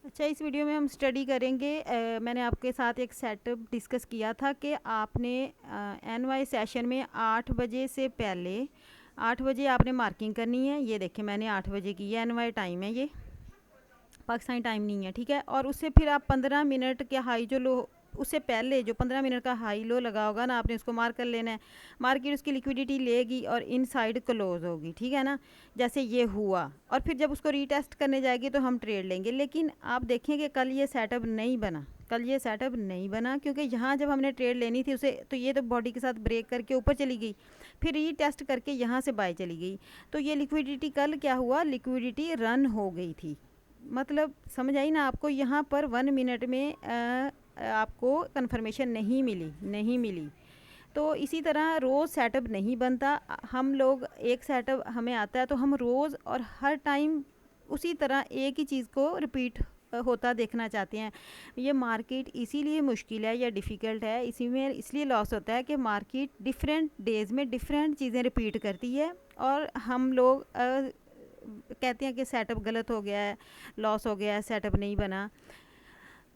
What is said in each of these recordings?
अच्छा, इस वीडियो में हम स्टडी करेंगे। मैंने आपके साथ एक सेटअप डिस्कस किया था कि आपने एनवाई सेशन में 8 बजे से पहले 8 बजे आपने मार्किंग करनी है। ये देखें, मैंने 8 बजे की है, एनवाई टाइम है, ये पाकिस्तानी टाइम नहीं है, ठीक है। और उससे फिर आप 15 मिनट के हाई जो लो, उससे पहले जो 15 मिनट का हाई लो लगा होगा ना, आपने उसको मार्क कर लेना है। मार्केट उसकी लिक्विडिटी लेगी और इनसाइड क्लोज होगी, ठीक है ना, जैसे ये हुआ। और फिर जब उसको रीटेस्ट करने जाएगी तो हम ट्रेड लेंगे। लेकिन आप देखें कि कल ये सेटअप नहीं बना, कल ये सेटअप नहीं बना, क्योंकि यहाँ जब हमने ट्रेड लेनी थी उसे, तो ये तो बॉडी के साथ ब्रेक करके ऊपर चली गई, फिर रीटेस्ट करके यहाँ से बाय चली गई। तो ये लिक्विडिटी कल क्या हुआ, लिक्विडिटी रन हो गई थी। मतलब समझ आई ना आपको, यहाँ पर 1 मिनट में आपको कंफर्मेशन नहीं मिली। तो इसी तरह रोज़ सेटअप नहीं बनता। हम लोग एक सेटअप हमें आता है तो हम रोज़ और हर टाइम उसी तरह एक ही चीज़ को रिपीट होता देखना चाहते हैं। ये मार्केट इसीलिए मुश्किल है या डिफ़िकल्ट है, इसी में इसलिए लॉस होता है कि मार्केट डिफरेंट डेज़ में डिफरेंट चीज़ें रिपीट करती है और हम लोग कहते हैं कि सेटअप गलत हो गया है, लॉस हो गया है, सेटअप नहीं बना।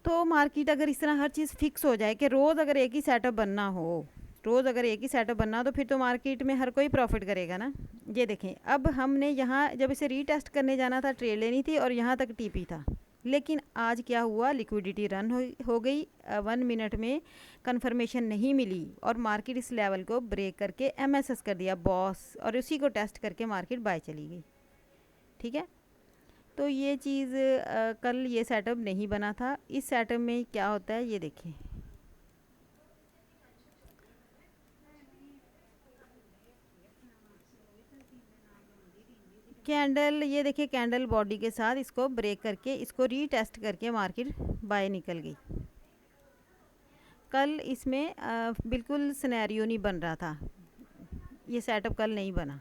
तो मार्केट अगर इस तरह हर चीज़ फिक्स हो जाए कि रोज़ अगर एक ही सेटअप बनना हो, रोज़ अगर एक ही सेटअप बनना हो, तो फिर तो मार्केट में हर कोई प्रॉफिट करेगा ना। ये देखें, अब हमने यहाँ जब इसे रीटेस्ट करने जाना था, ट्रेड लेनी थी और यहाँ तक टीपी था। लेकिन आज क्या हुआ, लिक्विडिटी रन हो गई, 1 मिनट में कंफर्मेशन नहीं मिली और मार्केट इस लेवल को ब्रेक करके एमएसएस कर दिया बॉस, और उसी को टेस्ट करके मार्केट बाय चली गई, ठीक है। तो ये चीज़ कल ये सेटअप नहीं बना था। इस सेटअप में क्या होता है ये देखिए, कैंडल, ये देखिए कैंडल बॉडी के साथ इसको ब्रेक करके इसको रीटेस्ट करके मार्केट बाय निकल गई। कल इसमें बिल्कुल सिनेरियो नहीं बन रहा था, ये सेटअप कल नहीं बना।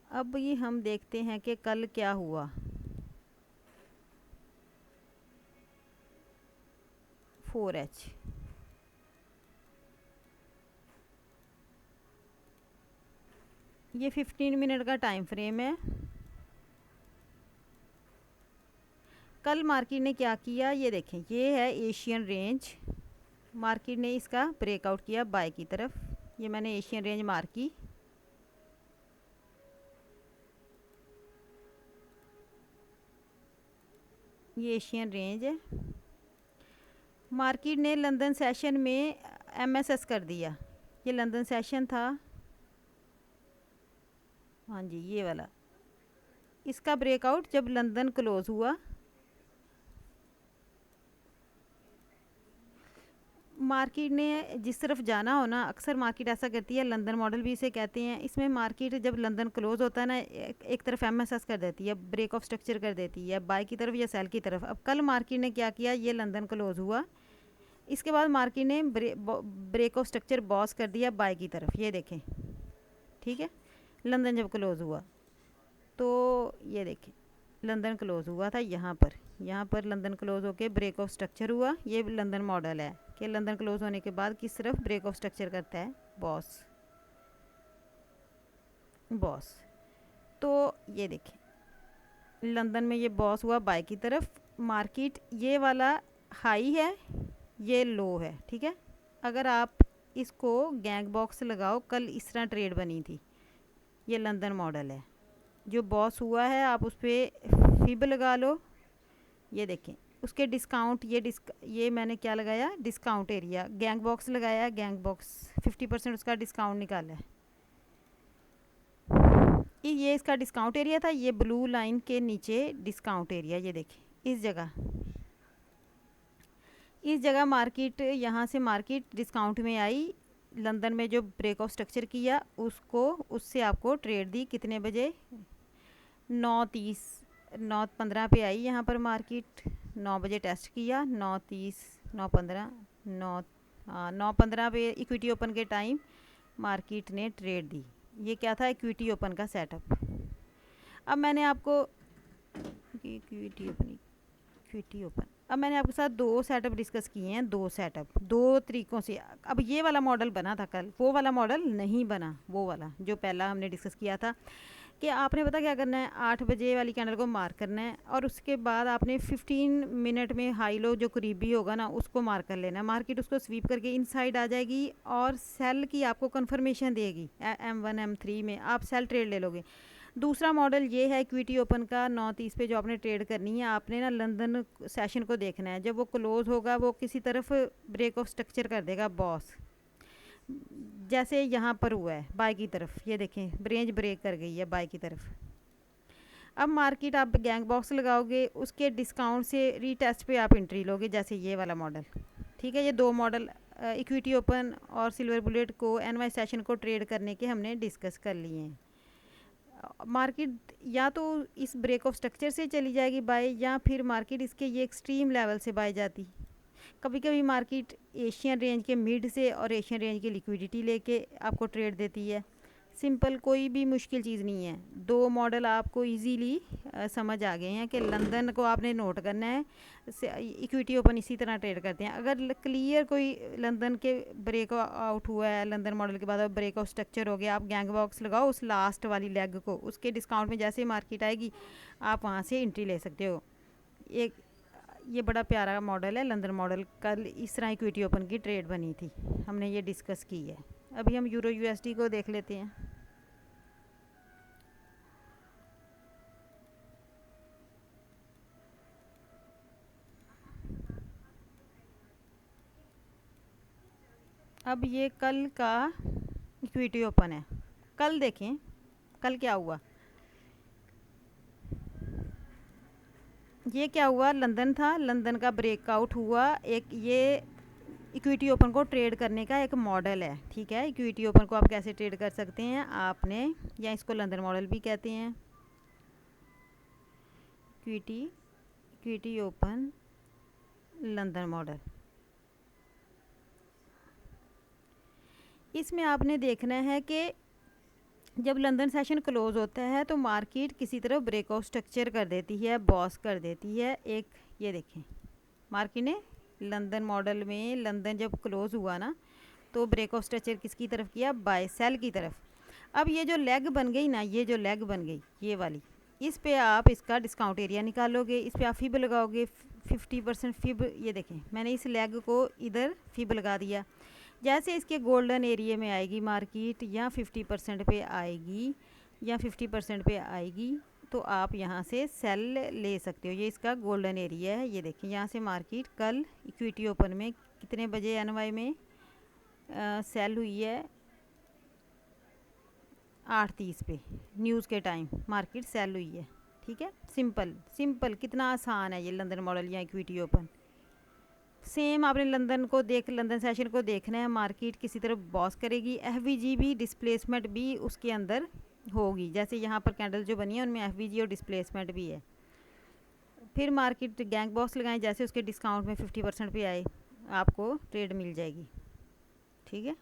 अब ये हम देखते हैं कि कल क्या हुआ। 4H, ये 15 मिनट का टाइम फ्रेम है। कल मार्केट ने क्या किया ये देखें, ये है एशियन रेंज, मार्केट ने इसका ब्रेकआउट किया बाय की तरफ। ये मैंने एशियन रेंज मार्क की, ये एशियन रेंज है। मार्केट ने लंदन सेशन में एमएसएस कर दिया, ये लंदन सेशन था, हाँ जी ये वाला। इसका ब्रेकआउट जब लंदन क्लोज हुआ, मार्केट ने जिस तरफ जाना हो ना, अक्सर मार्केट ऐसा करती है, लंदन मॉडल भी इसे कहते हैं। इसमें मार्केट जब लंदन क्लोज होता है ना, एक तरफ एमएसएस कर देती है, ब्रेक ऑफ स्ट्रक्चर कर देती है, बाय की तरफ या सेल की तरफ। अब कल मार्केट ने क्या किया, ये लंदन क्लोज हुआ, इसके बाद मार्केट ने ब्रेक ऑफ स्ट्रक्चर बॉस कर दिया बाय की तरफ, ये देखें, ठीक है। लंदन जब क्लोज हुआ तो ये देखें, लंदन क्लोज हुआ था यहाँ पर लंदन क्लोज होके ब्रेक ऑफ स्ट्रक्चर हुआ। ये लंदन मॉडल है कि लंदन क्लोज होने के बाद किस तरफ ब्रेक ऑफ स्ट्रक्चर करता है, बॉस। तो ये देखें, लंदन में ये बॉस हुआ बाय की तरफ। मार्केट ये वाला हाई है, ये लो है, ठीक है। अगर आप इसको गैंग बॉक्स लगाओ, कल इस तरह ट्रेड बनी थी, ये लंदन मॉडल है, जो बॉस हुआ है आप उस पर फिब लगा लो। ये देखें उसके डिस्काउंट, ये मैंने क्या लगाया, डिस्काउंट एरिया, गैंग बॉक्स लगाया, गैंग बॉक्स 50% उसका डिस्काउंट निकाला है। ये इसका डिस्काउंट एरिया था, ये ब्लू लाइन के नीचे डिस्काउंट एरिया, ये देखें इस जगह मार्केट, यहाँ से मार्केट डिस्काउंट में आई। लंदन में जो ब्रेक ऑफ स्ट्रक्चर किया उससे आपको ट्रेड दी कितने बजे, 9:30 9:15 पे आई यहाँ पर मार्केट। 9 बजे टेस्ट किया, 9:30 9:15 9:15 पे इक्विटी ओपन के टाइम मार्केट ने ट्रेड दी। ये क्या था, इक्विटी ओपन का सेटअप। अब मैंने आपको इक्विटी ओपन अब मैंने आपके साथ 2 सेटअप डिस्कस किए हैं, 2 सेटअप 2 तरीक़ों से। अब ये वाला मॉडल बना था कल, वो वाला मॉडल नहीं बना, वो वाला जो पहला हमने डिस्कस किया था। कि आपने पता क्या करना है, 8 बजे वाली कैंडल को मार्क करना है और उसके बाद आपने 15 मिनट में हाई लो जो करीबी होगा ना उसको मार्क कर लेना है। मार्केट उसको स्वीप करके इनसाइड आ जाएगी और सेल की आपको कंफर्मेशन देगी। M1 M3 में आप सेल ट्रेड ले लोगे। दूसरा मॉडल ये है इक्विटी ओपन का 9:30 पे जो आपने ट्रेड करनी है। आपने ना लंदन सेशन को देखना है, जब वो क्लोज होगा वो किसी तरफ ब्रेक ऑफ स्ट्रक्चर कर देगा बॉस, जैसे यहाँ पर हुआ है बाय की तरफ। ये देखें रेंज ब्रेक कर गई है बाय की तरफ। अब मार्केट आप गैंग बॉक्स लगाओगे, उसके डिस्काउंट से रीटेस्ट पे आप एंट्री लोगे, जैसे ये वाला मॉडल। ठीक है, ये दो मॉडल इक्विटी ओपन और सिल्वर बुलेट को एनवाई सेशन को ट्रेड करने के हमने डिस्कस कर लिए हैं। मार्केट या तो इस ब्रेक ऑफ स्ट्रक्चर से चली जाएगी बाय, या फिर मार्केट इसके ये एक्सट्रीम लेवल से बाय जाती। कभी कभी मार्केट एशियन रेंज के मिड से और एशियन रेंज की लिक्विडिटी लेके आपको ट्रेड देती है। सिंपल, कोई भी मुश्किल चीज़ नहीं है। दो मॉडल आपको इजीली समझ आ गए हैं कि लंदन को आपने नोट करना है, इक्विटी ओपन इसी तरह ट्रेड करते हैं। अगर क्लियर कोई लंदन के ब्रेक आउट हुआ है, लंदन मॉडल के बाद ब्रेक आउट स्ट्रक्चर हो गया, आप गैंग बॉक्स लगाओ उस लास्ट वाली लेग को, उसके डिस्काउंट में जैसे मार्केट आएगी आप वहाँ से एंट्री ले सकते हो। एक ये बड़ा प्यारा मॉडल है लंदन मॉडल। कल इस तरह इक्विटी ओपन की ट्रेड बनी थी, हमने ये डिस्कस की है। अभी हम यूरो यूएसडी को देख लेते हैं। अब ये कल का इक्विटी ओपन है। कल देखें कल क्या हुआ। ये क्या हुआ, लंदन था, लंदन का ब्रेकआउट हुआ। एक ये इक्विटी ओपन को ट्रेड करने का एक मॉडल है। ठीक है, इक्विटी ओपन को आप कैसे ट्रेड कर सकते हैं, आपने, या इसको लंदन मॉडल भी कहते हैं, इक्विटी ओपन लंदन मॉडल। इसमें आपने देखना है कि जब लंदन सेशन क्लोज होता है तो मार्केट किसी तरह ब्रेकआउट स्ट्रक्चर कर देती है, बॉस कर देती है एक। ये देखें मार्केट ने लंदन मॉडल में, लंदन जब क्लोज हुआ ना तो ब्रेकआउट स्ट्रक्चर किसकी तरफ किया, बाय सेल की तरफ। अब ये जो लेग बन गई ना, ये जो लेग बन गई ये वाली, इस पे आप इसका डिस्काउंट एरिया निकालोगे, इस पे आप फिब लगाओगे 50% फिब। ये देखें मैंने इस लेग को इधर फिब लगा दिया। जैसे इसके गोल्डन एरिया में आएगी मार्केट, या 50% पे आएगी, या 50% पे आएगी, तो आप यहाँ से सेल ले सकते हो। ये इसका गोल्डन एरिया है। ये देखें यहाँ से मार्केट कल इक्विटी ओपन में कितने बजे एनवाई में सेल हुई है, 8:30 पे न्यूज़ के टाइम मार्केट सेल हुई है। ठीक है, सिंपल कितना आसान है ये लंदन मॉडल या इक्विटी ओपन। सेम आपने लंदन सेशन को देखना है, मार्केट किसी तरफ बॉस करेगी, एफवीजी भी डिस्प्लेसमेंट भी उसके अंदर होगी। जैसे यहाँ पर कैंडल जो बनी है उनमें एफवीजी और डिस्प्लेसमेंट भी है। फिर मार्केट गैंग बॉक्स लगाएं, जैसे उसके डिस्काउंट में 50% पे आए आपको ट्रेड मिल जाएगी। ठीक है,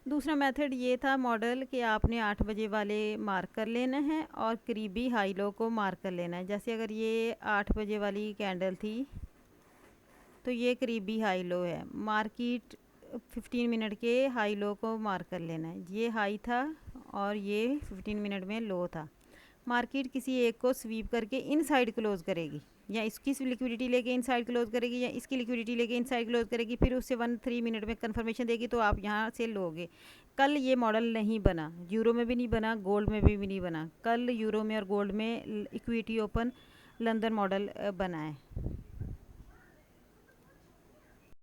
दूसरा मेथड ये था मॉडल कि आपने 8 बजे वाले मार्क कर लेना है और करीबी हाई लो को मार्क कर लेना है। जैसे अगर ये 8 बजे वाली कैंडल थी तो ये करीबी हाई लो है, मार्केट 15 मिनट के हाई लो को मार्क कर लेना है। ये हाई था और ये 15 मिनट में लो था। मार्केट किसी एक को स्वीप करके इनसाइड क्लोज करेगी, या इसकी लिक्विडिटी लेके इनसाइड क्लोज करेगी, या इसकी लिक्विडिटी लेके इनसाइड क्लोज करेगी, फिर उससे 1-3 मिनट में कंफर्मेशन देगी तो आप यहाँ से लोगे। कल ये मॉडल नहीं बना, यूरो में भी नहीं बना, गोल्ड में भी नहीं बना। कल यूरो में और गोल्ड में इक्विटी ओपन लंदन मॉडल बना है।